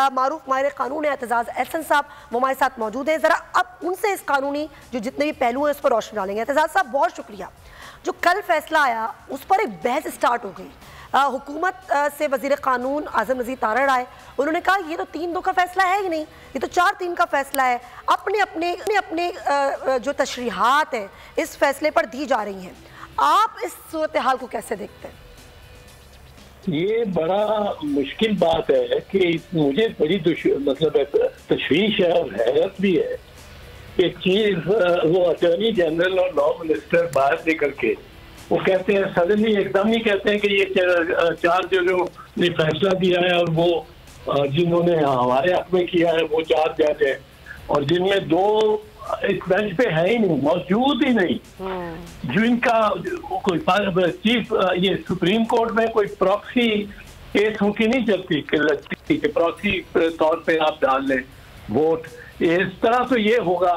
मारूफ माहिर कानून एतजाज़ एहसन साहब वो हमारे साथ मौजूद हैं। ज़रा अब उनसे इस कानूनी जो जितने भी पहलू हैं उस पर रोशनी डालेंगे। एतजाज़ साहब बहुत शुक्रिया। जो कल फैसला आया उस पर एक बहस स्टार्ट हो गई। हुकूमत से वज़ीर कानून आज़म नज़ीर तारड़ आए, उन्होंने कहा ये तो 3-2 का फैसला है ही नहीं, ये तो 4-3 का फैसला है। अपने अपने अपने जो तशरीहात हैं इस फैसले पर दी जा रही हैं। आप इस सूरत हाल को कैसे देखते हैं? ये बड़ा मुश्किल बात है कि मुझे बड़ी मतलब तशवीश है और हैरत भी है कि चीफ वो अटॉर्नी जनरल और लॉ मिनिस्टर बाहर निकल के वो कहते हैं, सडनली एकदम ही कहते हैं कि ये 4 जजों ने फैसला दिया है और वो जिन्होंने हमारे हक में किया है वो 4 जज है और जिनमें 2 इस बेंच पे है ही नहीं, मौजूद ही नहीं। जो इनका कोई चीफ ये सुप्रीम कोर्ट में कोई प्रॉक्सी केस होगी नहीं चलती कि प्रॉक्सी तौर पे आप डाल लें वोट। इस तरह तो ये होगा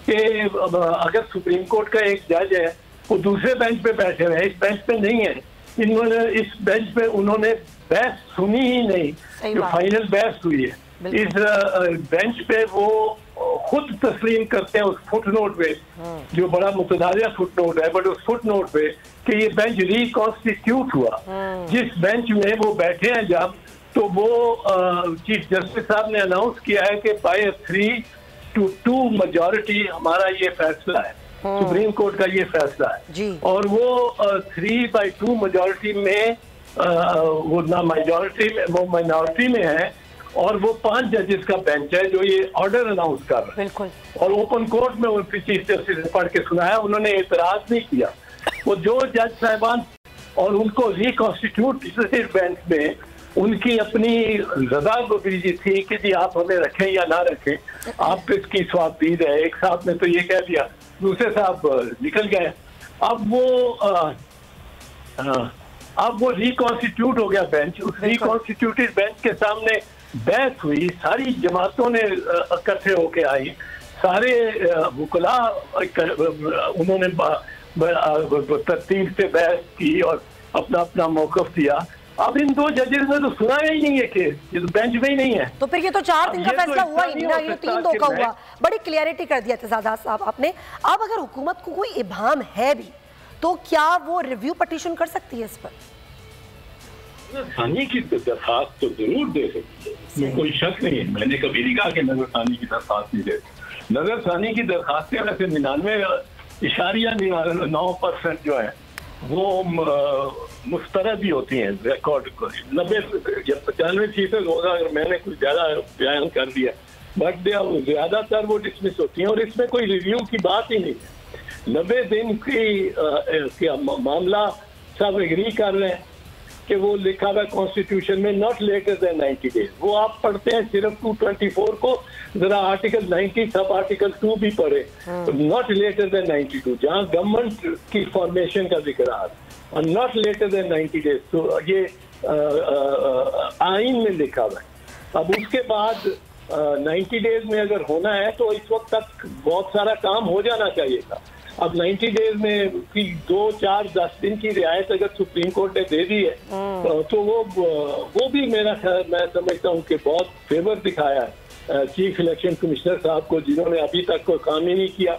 कि अगर सुप्रीम कोर्ट का एक जज है वो दूसरे बेंच पे बैठे हुए हैं, इस बेंच पे नहीं है। इन्होंने इस बेंच पे उन्होंने बहस सुनी ही नहीं, जो फाइनल बहस हुई है इस बेंच पे वो खुद तस्लीम करते हैं उस फुट नोट पे, जो बड़ा मुतदारिया फुट नोट है, बट उस फुट नोट पे कि ये बेंच रिकॉन्स्टिट्यूट हुआ। जिस बेंच में वो बैठे हैं जब, तो वो चीफ जस्टिस साहब ने अनाउंस किया है कि बाय 3-2 मेजॉरिटी हमारा ये फैसला है, सुप्रीम कोर्ट का ये फैसला है। और वो 3/2 मेजॉरिटी में वो ना मेजॉरिटी में, वो माइनॉरिटी में है और वो 5 जजेस का बेंच है जो ये ऑर्डर अनाउंस कर रहा है। बिल्कुल। और ओपन कोर्ट में उनकी चीफ जस्टिस ने पढ़ के सुनाया, उन्होंने एतराज नहीं किया। वो जो जज साहिबान और उनको रिकॉन्स्टिट्यूट बेंच में उनकी अपनी रजा गुजरी थी कि जी आप हमें रखें या ना रखें, आप इसकी स्वाबदीद है। एक साहब ने तो ये कह दिया, दूसरे साहब निकल गए। अब वो रिकॉन्स्टिट्यूट हो गया बेंच। उस रिकॉन्स्टिट्यूटेड बेंच के सामने बहस हुई, सारी जमातों ने इकट्ठे होके आई, सारे वकला उन्होंने तरतीब से बहस की और अपना अपना मौक़िफ़ दिया। अब इन 2 जजेस ने तो सुना ही नहीं है केस, ये तो बेंच में ही नहीं है। तो फिर ये तो 4-3 का फैसला हुआ ही नहीं ना, ये 3-2 का हुआ। बड़ी क्लियरिटी कर दिया एतजाज़ साहब आपने। अब अगर हुकूमत को कोई इबाम है भी तो क्या वो रिव्यू पटिशन कर सकती है इस पर? नजरसानी की दरखास्त तो जरूर दे सकती है, इसमें कोई शक नहीं है। मैंने कभी नहीं कहा कि नजरसानी की दरखास्त नहीं दे। नजरसानी की दरखास्तें वैसे 99.9% जो है वो मुस्तरद ही होती हैं रिकॉर्ड को। 90 या 95% होगा अगर मैंने कुछ ज्यादा बयान कर दिया, बट ज्यादातर वो डिसमिस होती हैं और इसमें कोई रिव्यू की बात ही नहीं है। 90 दिन की मामला सब एग्री कर रहे हैं कि वो लिखा हुआ कॉन्स्टिट्यूशन में नॉट लेटर देन 90 डेज। वो आप पढ़ते हैं सिर्फ 224 को, जरा आर्टिकल 90 सब आर्टिकल 2 भी पढ़े, नॉट लेटर देन 92 जहाँ गवर्नमेंट की फॉर्मेशन का जिक्र है और नॉट लेटर देन 90 डेज, तो ये आइन में लिखा हुआ है। अब उसके बाद 90 डेज में अगर होना है तो इस वक्त तक बहुत सारा काम हो जाना चाहिए था। अब 90 डेज में 2, 4, 10 दिन की रियायत अगर सुप्रीम कोर्ट ने दे दी है तो वो भी मेरा ख्याल, मैं समझता हूँ कि बहुत फेवर दिखाया है चीफ इलेक्शन कमिश्नर साहब को, जिन्होंने अभी तक कोई काम ही नहीं किया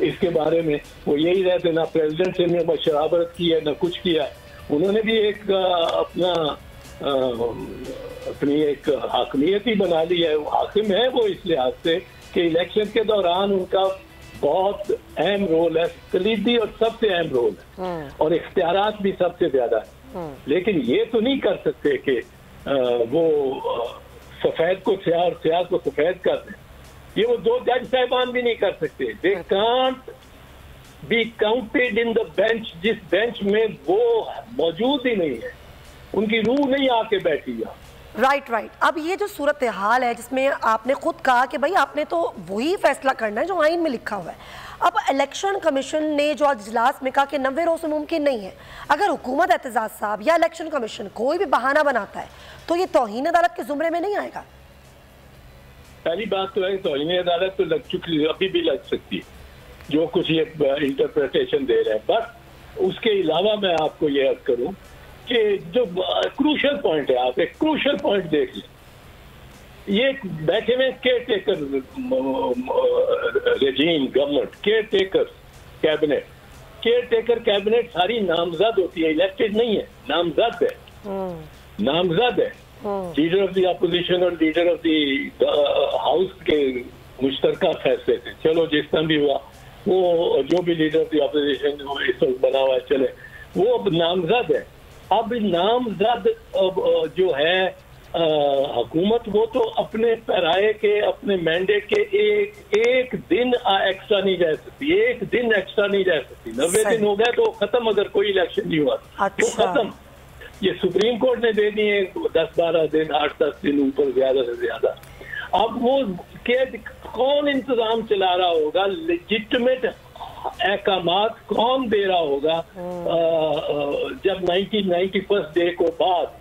इसके बारे में। वो यही रहते, ना प्रेसिडेंट से ने शराबत की है ना कुछ किया है। उन्होंने भी एक अपनी एक हाकमियत ही बना ली है, हाकिम है वो इस लिहाज से कि इलेक्शन के दौरान उनका बहुत अहम रोल है, कलीदी और सबसे अहम रोल है और इख्तियारात भी सबसे ज्यादा है। लेकिन ये तो नहीं कर सकते कि वो सफेद को स्याह और स्याह को सफेद कर दें। ये वो 2 जज साहिबान भी नहीं कर सकते। They can't be counted in the bench, जिस बेंच में वो मौजूद ही नहीं है, उनकी रूह नहीं आके बैठी है। राइट। अब ये जो सूरत हाल है जिसमें आपने खुद कहा कि भाई आपने तो वही फैसला करना है जो आइन में लिखा हुआ है। अब इलेक्शन कमीशन ने जो आज इजलास में कहा कि 90 रोज से मुमकिन नहीं है, अगर हुकूमत एतजाज़ साहब या इलेक्शन कमीशन कोई भी बहाना बनाता है तो ये तौहीन अदालत के जुमरे में नहीं आएगा? पहली बात तो है तौहीन अदालत तो लग चुकी, अभी भी लग सकती है जो कुछ ये इंटरप्रिटेशन दे रहे हैं। बट उसके अलावा मैं आपको ये अर्ज करूँ कि जो क्रूशल पॉइंट है, आप एक क्रूशल पॉइंट देख लें ये बैठे में care taker regime, government, care taker cabinet, care taker cabinet सारी नामजद होती है, इलेक्टेड नहीं है, नामजद है, नामजद है। लीडर ऑफ द अपोजिशन और लीडर ऑफ द हाउस के मुश्तरका फैसले थे। चलो जिस तरह भी हुआ, वो जो भी लीडर ऑफ द अपोजिशन इस वक्त बना हुआ है चले, वो अब नामजद है। अब नामजद जो है हुकूमत, वो तो अपने पैराए के, अपने मैंडेट के एक दिन एक्स्ट्रा नहीं जा सकती, एक दिन एक्स्ट्रा नहीं जा सकती। 90 दिन हो गए तो खत्म, अगर कोई इलेक्शन नहीं हुआ तो खत्म। ये सुप्रीम कोर्ट ने दे दिए 10-12 दिन, 8-10 दिन ऊपर ज्यादा से ज्यादा। अब वो कौन इंतजाम चला रहा होगा, लेजिटिमेट अहकामात कौन दे रहा होगा जब 91st डे को बाद,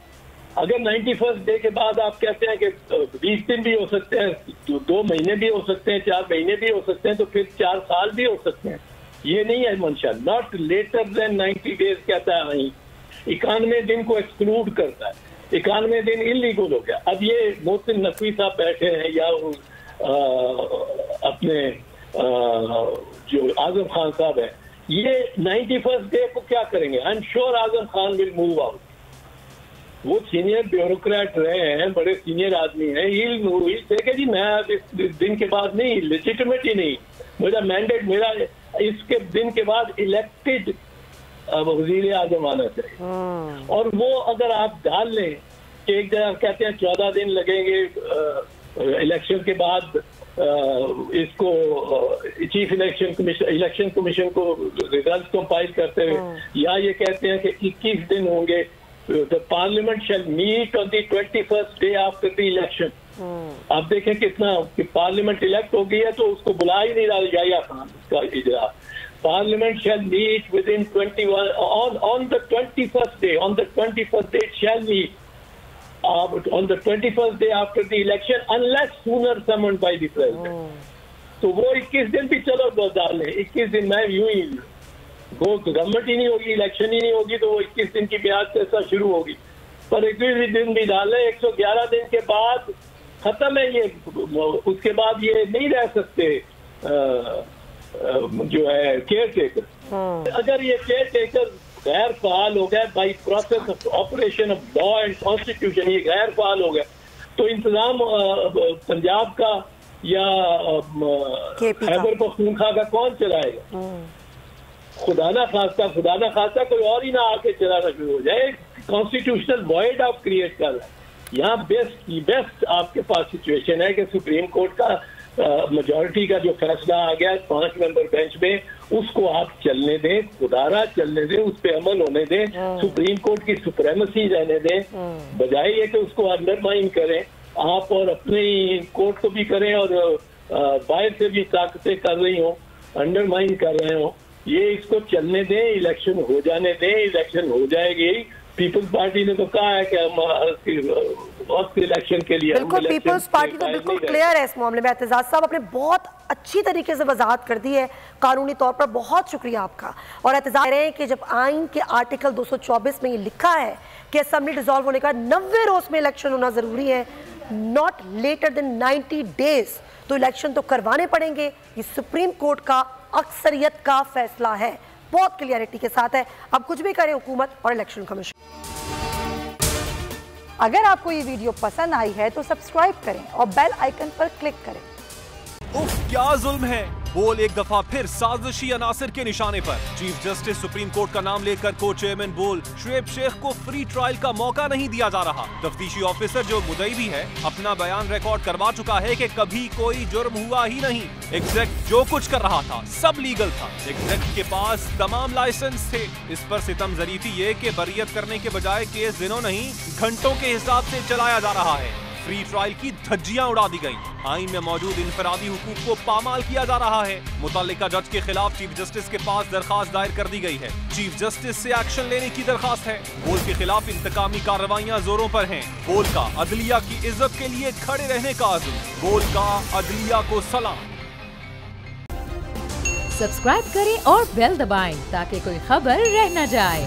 अगर 91st डे के बाद आप कहते हैं कि 20 दिन भी हो सकते हैं, 2 महीने भी हो सकते हैं, 4 महीने भी हो सकते हैं, तो फिर 4 साल भी हो सकते हैं। ये नहीं है मंशा, नॉट लेटर देन 90 डेज कहता है वहीं, 91 दिन को एक्सक्लूड करता है, 91 दिन इलीगल हो गया। अब ये मोहसिन नकवी साहब बैठे हैं या अपने जो आजम खान साहब है, ये 91st डे को क्या करेंगे? I am sure Azam Khan will move out. वो सीनियर ब्यूरोक्रेट रहे हैं, बड़े सीनियर आदमी हैं, ही जी मैं इस दिन के बाद नहीं, लेजिटिमेट ही नहीं, मेरा मैंडेट, मेरा इसके दिन के बाद इलेक्टेड वजीर आजम आना चाहिए। और वो अगर आप डाल लें कि एक जगह कहते हैं 14 दिन लगेंगे इलेक्शन के बाद इसको चीफ इलेक्शन कमीशन को रिजल्ट कंपाइल करते हुए, या ये कहते हैं कि 21 दिन होंगे, the parliament shall meet on the 21st day after the election. आप देखें कितना कि पार्लियामेंट इलेक्ट हो गई है तो उसको बुला ही नहीं रहा याहिया खान का इजरा। Parliament shall meet within 21 on the 21st day. On the 21st day it shall meet. On the 21st day after the election, unless sooner summoned by the president. तो वो 21 दिन भी चलो डाल लें, 21 दिन में यूं ही वो गवर्नमेंट ही नहीं होगी, इलेक्शन ही नहीं होगी, तो वो 21 दिन की ब्याज पैसा शुरू होगी। पर 21 दिन भी डाल लें, 111 दिन के बाद खत्म है ये। उसके बाद ये नहीं रह सकते जो है केयर टेकर। अगर ये केयर टेकर गैर फाल हो गए by process of operation of law and constitution, ये गैर फाल हो गए, तो इंतजाम पंजाब का या खैबर पख्तूनख्वा का कौन चलाएगा? खुदा ना खास्ता कोई और ही ना आके चलाना शुरू हो जाए। कॉन्स्टिट्यूशनल वॉइड आप क्रिएट कर रहे हैं। यहाँ बेस्ट आपके पास सिचुएशन है कि सुप्रीम कोर्ट का मेजॉरिटी का जो फैसला आ गया 5 मेंबर बेंच में, उसको आप चलने दें, खुदारा चलने दें, उस पर अमल होने दें, सुप्रीम कोर्ट की सुप्रेमेसी रहने दें, बजाय ये कि उसको अंडरमाइन करें आप, और अपने कोर्ट को भी करें और बाहर से भी ताकतें कर रही हो, अंडरमाइन कर रहे हो। ये इसको चलने दें, इलेक्शन हो जाने दें, इलेक्शन हो जाएगी। पीपल्स पार्टी ने तो कहा है कि हम इलेक्शन के लिए, बिल्कुल पीपल्स पार्टी तो बिल्कुल क्लियर है इस मामले में। एतजाज साहब आपने बहुत अच्छी तरीके से वजाहत कर दी है कानूनी तौर पर, बहुत शुक्रिया आपका। और एतजाज रहे हैं कि जब आइन के आर्टिकल 224 में ये लिखा है कि असेंबली डिसॉल्व होने का 90 रोज में इलेक्शन होना जरूरी है, नॉट लेटर देन 90 डेज, तो इलेक्शन तो करवाने पड़ेंगे। ये सुप्रीम कोर्ट का अक्सरियत का फैसला है, बहुत क्लियरिटी के साथ है। अब कुछ भी करे हुकूमत और इलेक्शन कमीशन। अगर आपको ये वीडियो पसंद आई है तो सब्सक्राइब करें और बेल आइकन पर क्लिक करें। उफ, क्या जुल्म है। बोल एक दफा फिर साजिशी अनासिर के निशाने पर। चीफ जस्टिस सुप्रीम कोर्ट का नाम लेकर को चेयरमैन बोल शुएब शेख को फ्री ट्रायल का मौका नहीं दिया जा रहा। तफ्तीशी ऑफिसर जो मुदई भी है अपना बयान रिकॉर्ड करवा चुका है कि कभी कोई जुर्म हुआ ही नहीं। एग्जैक्ट जो कुछ कर रहा था सब लीगल था। एग्जैक्ट के पास तमाम लाइसेंस थे। इस पर सितम जरीफी ये कि बरियत करने के बजाय केस दिनों नहीं घंटों के हिसाब से चलाया जा रहा है। फ्री ट्रायल की धज्जियां उड़ा दी गई। आइन में मौजूद इंफरादी हुकूक को पामाल किया जा रहा है। मुतल्लिका जज के खिलाफ चीफ जस्टिस के पास दरखास्त दायर कर दी गई है। चीफ जस्टिस से एक्शन लेने की दरखास्त है। बोल के खिलाफ इंतकामी कार्रवाइयां जोरों पर हैं। बोल का अदलिया की इज्जत के लिए खड़े रहने का अज़्म। बोल का अदलिया को सलाम। सब्सक्राइब करें और बेल दबाएं ताकि कोई खबर रह न जाए।